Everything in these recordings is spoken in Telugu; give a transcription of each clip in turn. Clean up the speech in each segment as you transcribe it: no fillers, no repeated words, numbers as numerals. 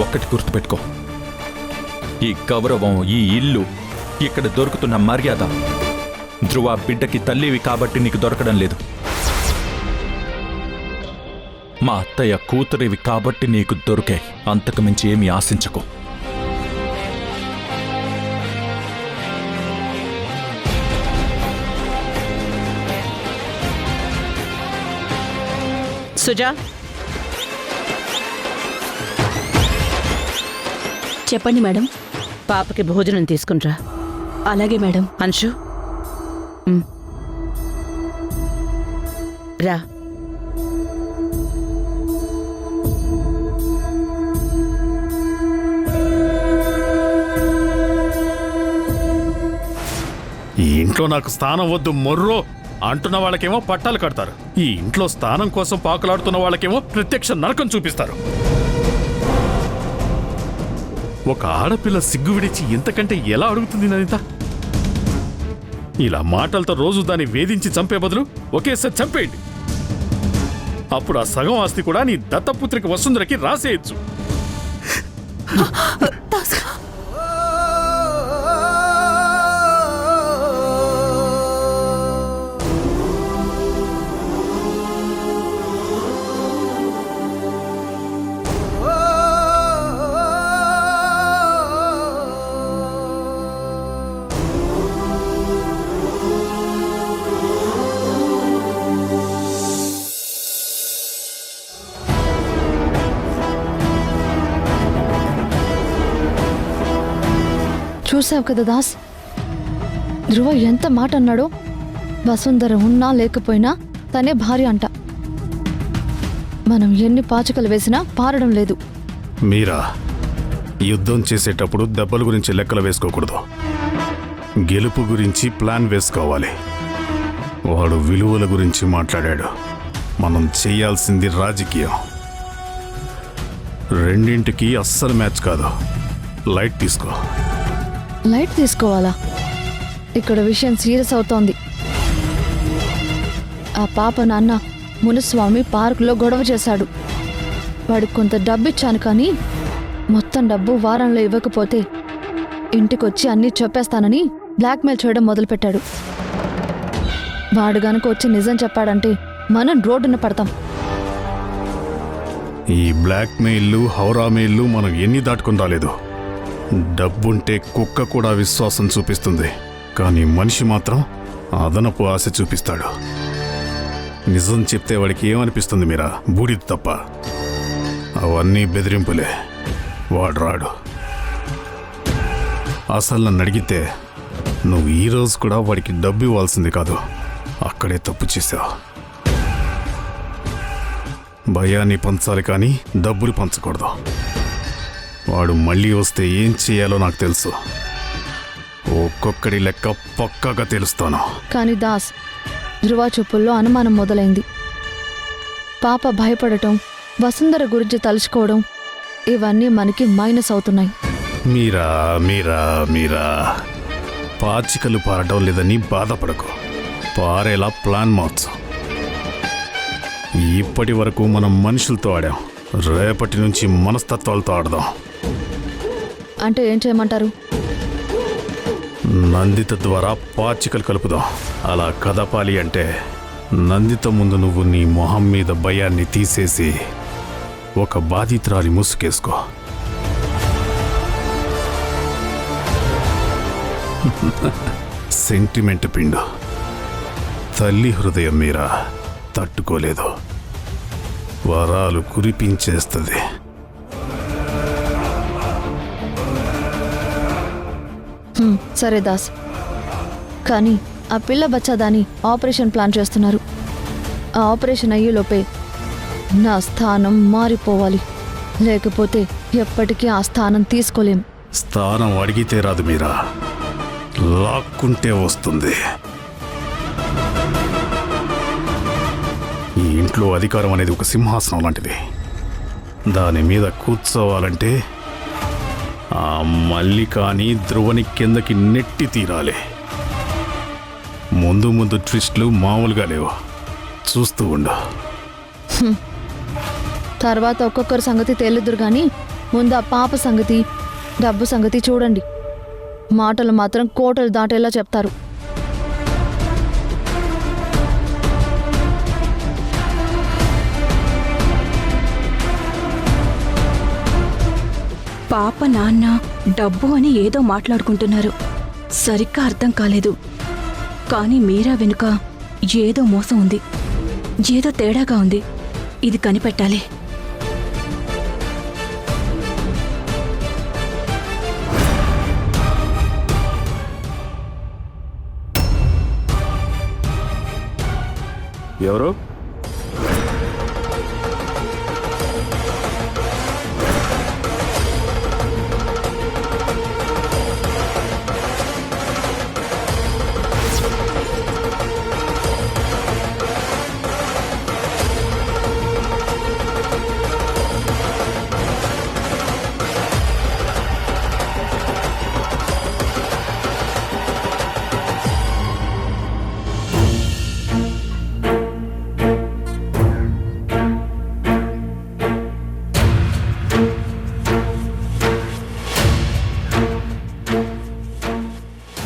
ఒక్కటి గుర్తుపెట్టుకో, ఈ గౌరవం, ఈ ఇల్లు, ఇక్కడ దొరుకుతున్న మర్యాద ధ్రువ బిడ్డకి తల్లివి కాబట్టి నీకు దొరకడం లేదు. మా అత్తయ్య కూతురివి కాబట్టి నీకు దొరికాయి. అంతకు మించి ఏమీ ఆశించకు. సుజా, చెప్పండి మేడం. పాపకి భోజనం తీసుకునిరా. అలాగే మేడం. అంశు, రా. ఈ ఇంట్లో నాకు స్థానం వద్దు మొర్రో అంటున్న వాళ్ళకేమో పట్టాలు కడతారు. ఈ ఇంట్లో స్థానం కోసం పాకులాడుతున్న వాళ్ళకేమో ప్రత్యక్ష నరకం చూపిస్తారు. ఒక ఆడపిల్ల సిగ్గు విడిచి ఇంతకంటే ఎలా అడుగుతుంది ననిత? ఇలా మాటలతో రోజు దాన్ని వేధించి చంపే బదులు ఒకేసారి చంపేయండి. అప్పుడు ఆ సగం ఆస్తి కూడా నీ దత్తపుత్రికి వసుంధరకి రాసేయచ్చు. చూసావు కదా దాస్, ధ్రువ ఎంత మాట అన్నాడో. వసుంధర ఉన్నా లేకపోయినా తనే భార్య అంట. మనం ఎన్ని పాచికలు వేసినా పారడం లేదు. మీరా, యుద్ధం చేసేటప్పుడు దెబ్బల గురించి లెక్కలు వేసుకోకూడదు. గెలుపు గురించి ప్లాన్ వేసుకోవాలి. వాడు విలువల గురించి మాట్లాడాడు. మనం చేయాల్సింది రాజకీయం. రెండింటికి అస్సలు మ్యాచ్ కాదు. లైట్ తీసుకో. లైట్ తీసుకోవాలా? ఇక్కడ విషయం సీరియస్ అవుతోంది. ఆ పాప నాన్న మునుస్వామి పార్కులో గొడవ చేశాడు. వాడికి కొంత డబ్బు ఇచ్చాను, కానీ మొత్తం డబ్బు వారంలో ఇవ్వకపోతే ఇంటికొచ్చి అన్నీ చెప్పేస్తానని బ్లాక్మెయిల్ చేయడం మొదలుపెట్టాడు. వాడు గనుక వచ్చి నిజం చెప్పాడంటే మనం రోడ్డున పడతాం. ఈ బ్లాక్మెయిల్లు, హౌరామెయిల్లు మనం ఎన్ని దాటుకుని రాలేదు. డబ్బుంటే కుక్క కూడా విశ్వాసం చూపిస్తుంది, కానీ మనిషి మాత్రం అదనపు ఆశ చూపిస్తాడు. నిజం చెప్తే వాడికి ఏమనిపిస్తుంది మీరా? బూడిద తప్ప. అవన్నీ బెదిరింపులే. వాడు రాడు. అసలు నన్ను అడిగితే నువ్వు ఈరోజు కూడా వాడికి డబ్బు ఇవ్వాల్సింది కాదు. అక్కడే తప్పు చేశావు. భయాన్ని పంచాలి కానీ డబ్బులు పంచకూడదు. వాడు మళ్ళీ వస్తే ఏం చేయాలో నాకు తెలుసు. ఒక్కొక్కడి లెక్క పక్కాగా తెలుస్తాను. కానీ దాస్, ధ్రువ చూపుల్లో అనుమానం మొదలైంది. పాప భయపడటం, వసుంధర గురించి తలుచుకోవడం, ఇవన్నీ మనకి మైనస్ అవుతున్నాయి. మీరా మీరా మీరా పాచికలు పారటం లేదని బాధపడకు. పారేలా ప్లాన్ మార్చు. ఇప్పటి వరకు మనం మనుషులతో ఆడాం. రేపటి నుంచి మనస్తత్వాలతో ఆడదాం. అంటే ఏం చేయమంటారు? నందిత ద్వారా పాచికలు కలుపుదాం. అలా కదపాలి అంటే నందిత ముందు నువ్వు నీ మొహం మీద భయాన్ని తీసేసి ఒక బాధితురాలి ముసుకేసుకో. సెంటిమెంట్ పిండు. తల్లి హృదయం మీరా తట్టుకోలేదు. వరాలు కురిపించేస్తుంది. సరే దాస్, కానీ ఆ పిల్ల బచ్చాదాని ఆపరేషన్ ప్లాన్ చేస్తున్నారు. ఆ ఆపరేషన్ అయ్యేలోపే నా స్థానం మారిపోవాలి. లేకపోతే ఎప్పటికీ ఆ స్థానం తీసుకోలేం. స్థానం అడిగితే రాదు మీరా, లాక్కుంటే వస్తుంది. ఈ ఇంట్లో అధికారం అనేది ఒక సింహాసనం లాంటిది. దాని మీద కూర్చోవాలంటే ఆ మల్లికాని ధ్రువని కిందకి నెట్టి తీరాలి. ముందు ముందు ట్విస్ట్లు మామూలుగా లేవు. చూస్తూ ఉండు. తర్వాత ఒక్కొక్కరి సంగతి తేలుదురు గాని ముందు ఆ పాప సంగతి, డబ్బు సంగతి చూడండి. మాటలు మాత్రం కోటలు దాటేలా చెప్తారు. పాప నాన్న డబ్బు అని ఏదో మాట్లాడుకుంటున్నారు. సరిగ్గా అర్థం కాలేదు. కానీ మీరా వెనుక ఏదో మోసం ఉంది, ఏదో తేడాగా ఉంది. ఇది కనిపెట్టాలి. ఎవరు?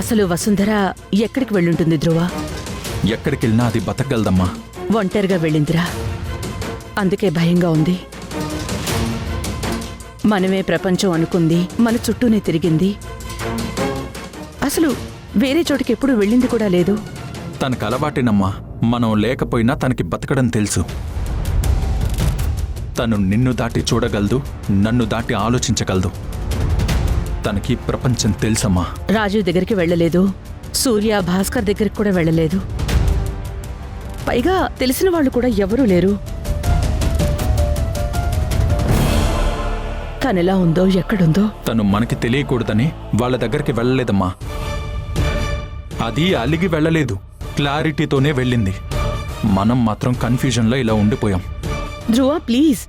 అసలు వసుంధర ఎక్కడికి వెళ్ళుంటుంది ధ్రువ? ఎక్కడికెళ్ళినా అది బతకగలదమ్మా. ఒంటరిగా వెళ్ళిందిరా. అందుకే భయంగా ఉంది. మనమే ప్రపంచం అనుకుంది, మన చుట్టూనే తిరిగింది. అసలు వేరే చోటికి ఎప్పుడు వెళ్ళింది కూడా లేదు. తనకు అలవాటేనమ్మా. మనం లేకపోయినా తనకి బతకడం తెలుసు. తను నిన్ను దాటి చూడగలదు, నన్ను దాటి ఆలోచించగలదు. తనకి ప్రపంచం తెలుసమ్మా. రాజు దగ్గరికి వెళ్ళలేదు, సూర్య భాస్కర్ దగ్గరికి కూడా వెళ్ళలేదు. పైగా తెలిసిన వాళ్ళు కూడా ఎవరూ లేరు. తనెలా ఉందో, ఎక్కడుందో తను మనకి తెలియకూడదని వాళ్ళ దగ్గరికి వెళ్ళలేదమ్మా. అది అలిగి వెళ్ళలేదు, క్లారిటీతోనే వెళ్ళింది. మనం మాత్రం కన్ఫ్యూజన్లో ఇలా ఉండిపోయాం. ధ్రువ ప్లీజ్.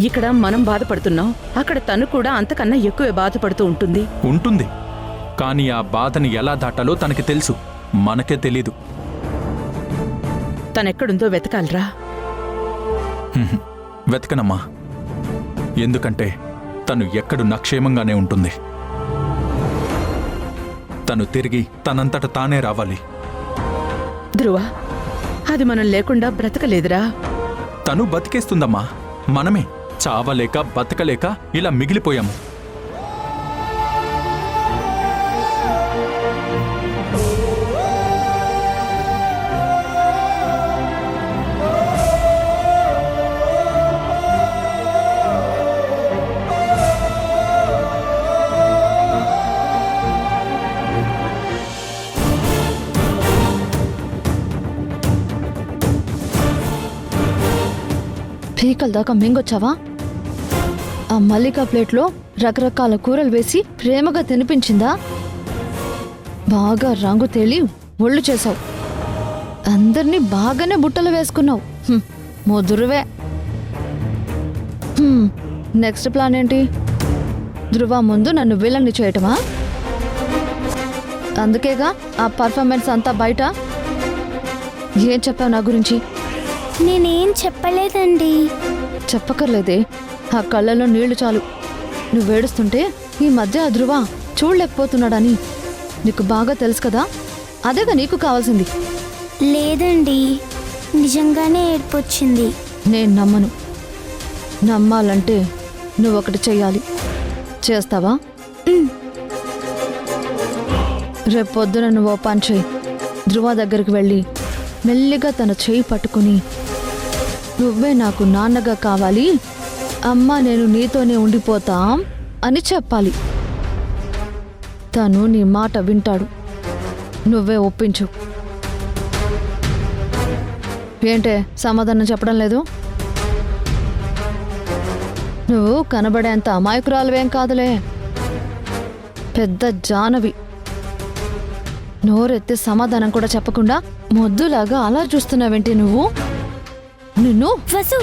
ఇక్కడ మనం బాధపడుతున్నాం, అక్కడ తను కూడా అంతకన్నా ఎక్కువే బాధపడుతూ ఉంటుంది. కానీ ఆ బాధని ఎలా దాటాలో తనకి తెలుసు, మనకే తెలీదు. తనెక్కడుందో వెతకాలరా. వెతకనమ్మా. ఎందుకంటే తను ఎక్కడున్నా క్షేమంగానే ఉంటుంది. తను తిరిగి తనంతట తానే రావాలి. ధ్రువ, అది మనం లేకుండా బ్రతకలేదురా. తను బతికేస్తుందమ్మా. మనమే చావలేక బతకలేక ఇలా మిగిలిపోయాము. పీకల దాకా మింగొచ్చావా? ఆ మల్లికా ప్లేట్లో రకరకాల కూరలు వేసి ప్రేమగా తినిపించిందా? బాగా రంగు తేలి ఒళ్ళు చేసావు. అందర్నీ బాగానే బుట్టలు వేసుకున్నావు. ముదురువే. నెక్స్ట్ ప్లాన్ ఏంటి? ధ్రువ ముందు నన్ను విలన్ని చేయటమా? అందుకేగా ఆ పర్ఫార్మెన్స్ అంతా బయట. ఏం చెప్పావు నా గురించి? నేనేం చెప్పలేదండి. చెప్పకర్లేదే, ఆ కళ్ళలో నీళ్లు చాలు. నువ్వేడుస్తుంటే ఈ మధ్య ఆ ధ్రువ చూడలేకపోతున్నాడని నీకు బాగా తెలుసు కదా. అదేగా నీకు కావాల్సింది. లేదండి, నిజంగానే ఏడ్పొచ్చింది. నేను నమ్మను. నమ్మాలంటే నువ్వొకటి చెయ్యాలి. చేస్తావా? రేపొద్దున నువ్వు ఓ పని చెయ్యి. ధ్రువ దగ్గరికి వెళ్ళి మెల్లిగా తన చెయ్యి పట్టుకుని, నువ్వే నాకు నాన్నగా కావాలి, అమ్మ నేను నీతోనే ఉండిపోతాం అని చెప్పాలి. తను నీ మాట వింటాడు. నువ్వే ఒప్పించు. ఏంటే సమాధానం చెప్పడం లేదు? నువ్వు కనబడేంత అమాయకురాలువేం కాదులే, పెద్ద జానవి. నోరెత్తి సమాధానం కూడా చెప్పకుండా మొద్దులాగా అలా చూస్తున్నావేంటి నువ్వు? నిన్ను వసు,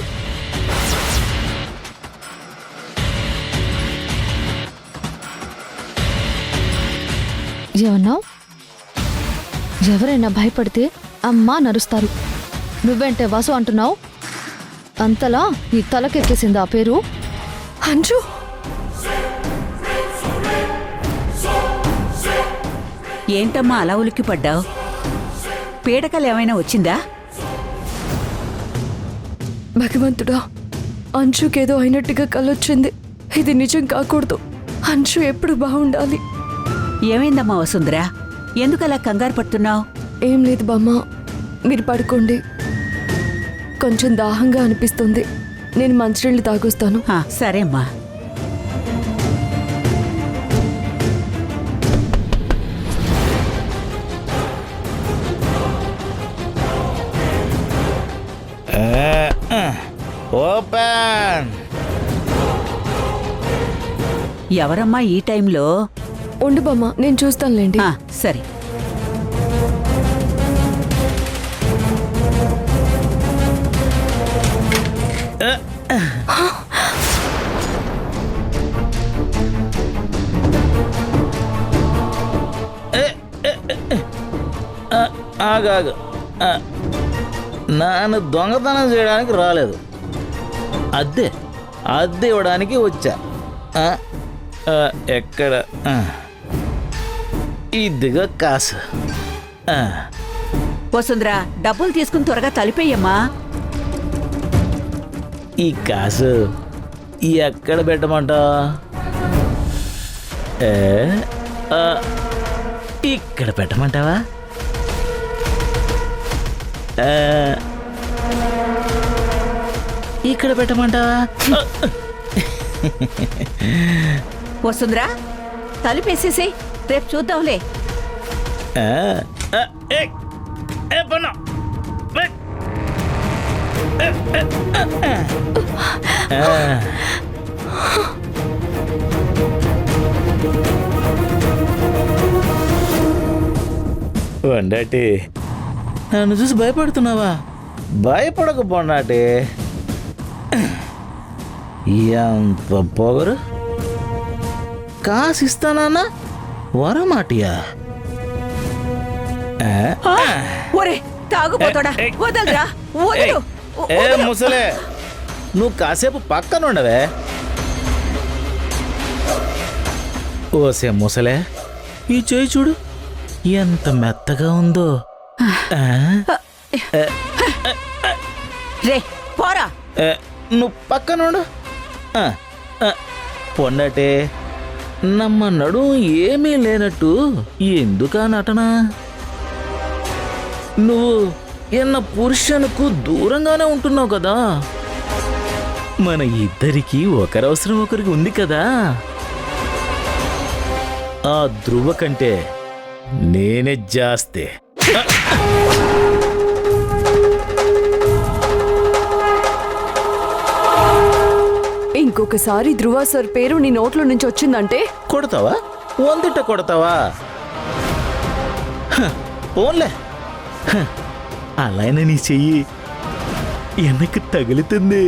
ఏమన్నావు? ఎవరైనా భయపడితే అమ్మా నరుస్తారు. నువ్వేంటే వాసు అంటున్నావు? అంతలా నీ తలకెక్కేసింది ఆ పేరు? అంజు, ఏంటమ్మా అలా ఉలిక్కి పడ్డావు? పీడకలు ఏమైనా వచ్చిందా? భగవంతుడా, అంజుకేదో అయినట్టుగా కలొచ్చింది. ఇది నిజం కాకూడదు. అంజు ఎప్పుడు బాగుండాలి. ఏమైందమ్మా వసుంధరా? ఎందుకలా కంగారు పడుతున్నావు? ఏం లేదు బామ్మ, మీరు పడుకోండి. కొంచెం దాహంగా అనిపిస్తుంది. నేను మంచినీళ్ళు తాగొస్తాను. సరేమ్మా. ఓపెన్. ఎవరమ్మా ఈ టైంలో? ఉండు బామ్మ, నేను చూస్తానులేండి. సరే. ఆగాగు. నన్ను దొంగతనం చేయడానికి రాలేదు, అద్దె ఇవ్వడానికి వచ్చా. ఎక్కడ? ఇదిగో కాసు. వసుంధరా, డబ్బులు తీసుకుని త్వరగా తలిపేయమ్మా. ఈ కాసు ఎక్కడ పెట్టమంటావు? ఇక్కడ పెట్టమంటావా? ఇక్కడ పెట్టమంటావా? వసుంధరా, తలిపేసేసి రేపు చూద్దాంలే. వండాటి, నన్ను చూసి భయపడుతున్నావా? భయపడకు పొండాటి. ఎంత పొగరు! కాసిస్తానా వరమాటియా? ఒరే తాగుపోతాడా, వదలరా. ఏ ముసలే, నువ్వు కాసేపు పక్కన ఉండవే. ఓసే ముసలే, ఈ చేయి చూడు ఎంత మెత్తగా ఉందో. రే పోరా. నువ్వు పక్కనుండు. పొన్నటే నమ్మ నడు ఏమీ లేనట్టు ఎందుకా నటన? నువ్వు ఎన్న పురుషునకు దూరంగానే ఉంటున్నావు కదా. మన ఇద్దరికి ఒకరవసరం ఒకరికి ఉంది కదా. ఆ ధ్రువ కంటే నేనే జాస్తే. ఇంకొకసారి ధ్రువ సార్ పేరు నీ నోట్లో నుంచి వచ్చిందంటే కొడతావా? వందిట కొడతావా? పోన్లే, అలానే నీ చెయ్యి వెనక్కి తగులుతుంది.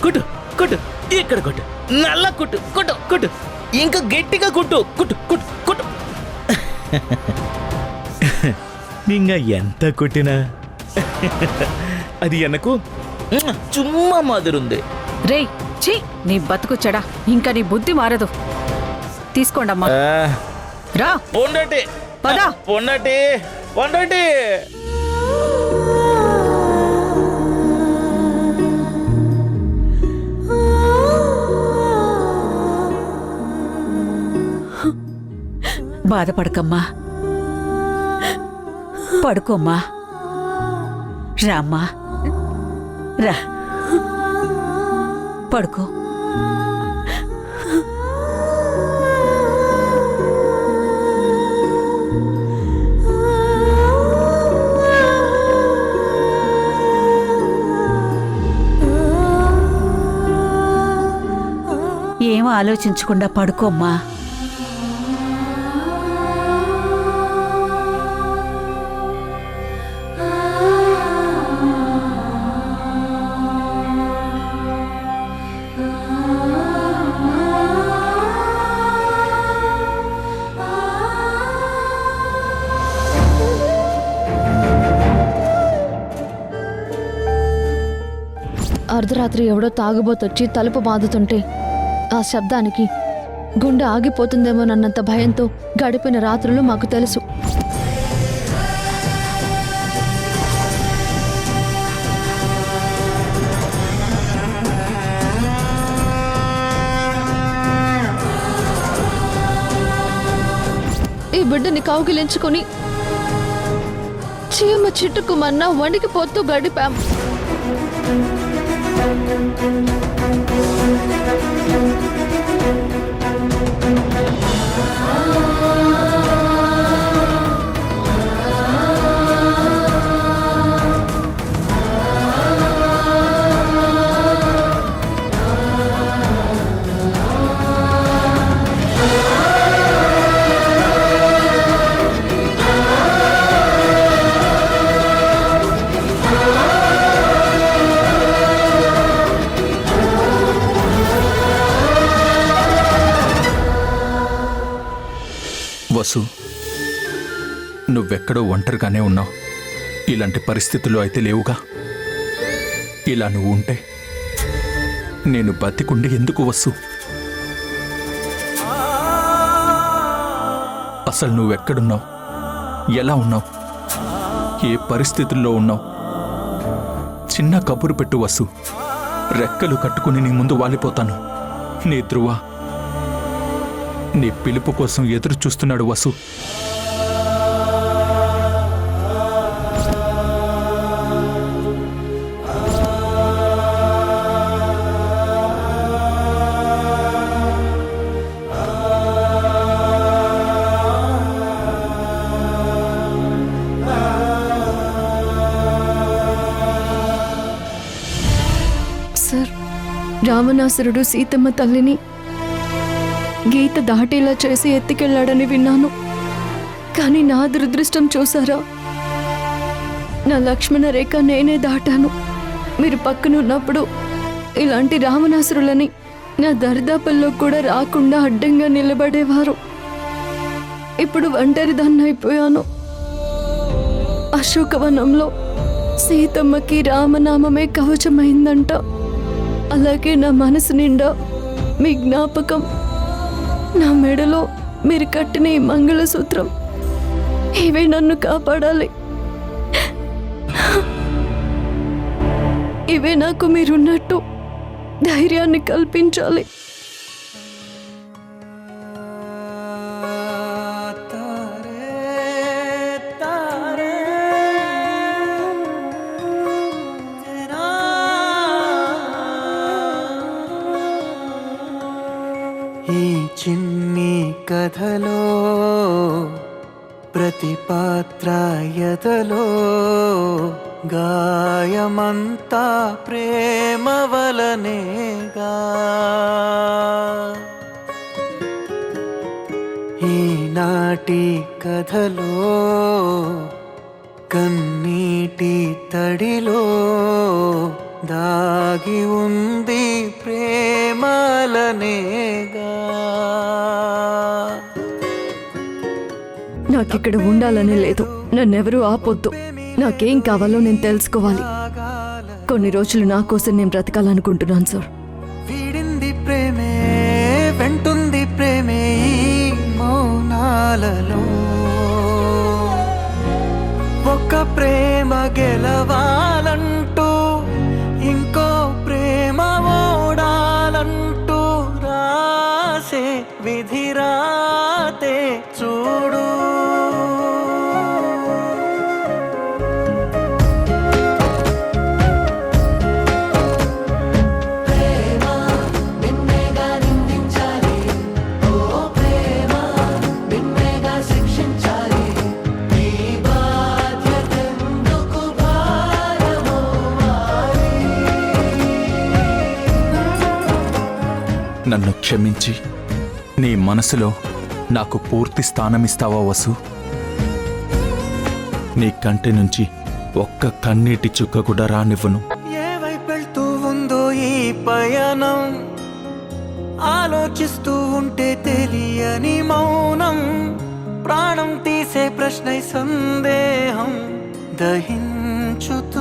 కొట్టు కొట్టు, ఇక్కడ కొట్టు, నల్ల కొట్టు కొట్టు కొట్టు, ఇంకా గట్టిగా కొట్టు కొట్టు కొట్టు కొట్టు. ఇంకా ఎంత కొట్టినా అది వెనకు చుమ్మా మాదిరుంది. రేయ్ ఛీ, నీ బతుకు చెడా, ఇంకా నీ బుద్ధి మారదు. తీసుకోండమ్మా. రా పొండటి పదా. పొండటి పొండటి. బాధపడకమ్మా, పడుకోమ్మా. రామ్మా, రా పడుకో. ఏం ఆలోచించకుండా పడుకోమ్మా. అర్ధరాత్రి ఎవడో తాగుబోతొచ్చి తలుపు బాదుతుంటే ఆ శబ్దానికి గుండె ఆగిపోతుందేమోనన్నంత భయంతో గడిపిన రాత్రులు మాకు తెలుసు. ఈ బిడ్డని కౌగిలించుకుని చీమ చిట్టుకుమన్నా వణికిపోతూ గడిపాం. వసు, నువ్వెక్కడో ఒంటరిగానే ఉన్నావు. ఇలాంటి పరిస్థితుల్లో అయితే లేవుగా. ఇలా నువ్వు ఉంటే నేను బతికుండి ఎందుకు వసు? అసలు నువ్వెక్కడున్నావు? ఎలా ఉన్నావు? ఏ పరిస్థితుల్లో ఉన్నావు? చిన్న కబురు పెట్టు వసు. రెక్కలు కట్టుకుని నీ ముందు వాలిపోతాను. నీ ధ్రువ నీ పిలుపు కోసం ఎదురు చూస్తున్నాడు వసు. సార్, రావణాసురుడు సీతమ్మ తల్లిని గీత దాటేలా చేసి ఎత్తుకెళ్లాడని విన్నాను. కానీ నా దురదృష్టం చూసారా? నా లక్ష్మణ రేఖ నేనే దాటాను. మీరు పక్కనున్నప్పుడు ఇలాంటి రావణాసురులని నా దరిదాపుల్లో కూడా రాకుండా అడ్డంగా నిలబడేవారు. ఇప్పుడు ఒంటరిదాన్నైపోయాను. అశోకవనంలో సీతమ్మకి రామనామమే కవచమైందంట. అలాగే నా మనసు నిండా మీ జ్ఞాపకం, నా మెడలో మీరు కట్టిన ఈ మంగళసూత్రం, ఇవే నన్ను కాపాడాలి. ఇవే నాకు మీరున్నట్టు ధైర్యాన్ని కల్పించాలి. ఈ చిన్ని కథలో ప్రతి పాత్ర ఎదలో గాయమంతా ప్రేమ వలనేగా. ఈనాటి కథలో కన్నీటి తడిలో దాగి ఉంది ప్రేమలనేగా. నాకిక్కడ ఉండాలనే లేదు. నన్నెవరూ ఆపొద్దు. నాకేం కావాలో నేను తెలుసుకోవాలి. కొన్ని రోజులు నా కోసం నేను బ్రతకాలనుకుంటున్నాను సార్. వీడింది ప్రేమే, వెంటుంది ప్రేమే ఈ మౌనాలలో. ఒక ప్రేమ గెలవాలంటూ ఇంకో ప్రేమ ఓడాలంటూ రాసే విధిరాతే చూడు. నన్ను క్షమించి నీ మనసులో నాకు పూర్తి స్థానమిస్తావా వసు? నీ కంటి నుంచి ఒక్క కన్నీటి చుక్క కూడా రానివ్వను. ఏ వైపు వెళ్తూ ఉందో ఈ పయనం, ఆలోచిస్తూ ఉంటే తెలియని మౌనం, ప్రాణం తీసే ప్రశ్న సందేహం దహించుతుందిగా.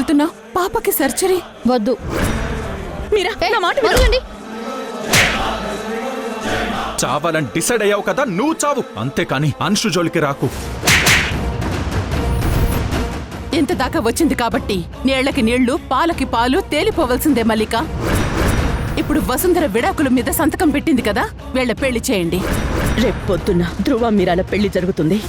వెళ్తున్నావు? పాపకి సర్జరీ. వద్దు. మీరా నా మాట విను. వదలండి. చావాలని డిసైడ్ అయ్యావు కదా, నువ్వు చావు, అంతేకాని అంశు జోలికి రాకు. ఇంత దాకా వచ్చింది కాబట్టి నీళ్లకి నీళ్లు, పాలకి పాలు తేలిపోవలసిందే మల్లిక. ఇప్పుడు వసుంధర విడాకుల మీద సంతకం పెట్టింది కదా, వీళ్ళ పెళ్లి చేయండి. రేపు పొద్దున్న ధ్రువ మీరాల పెళ్లి జరుగుతుంది.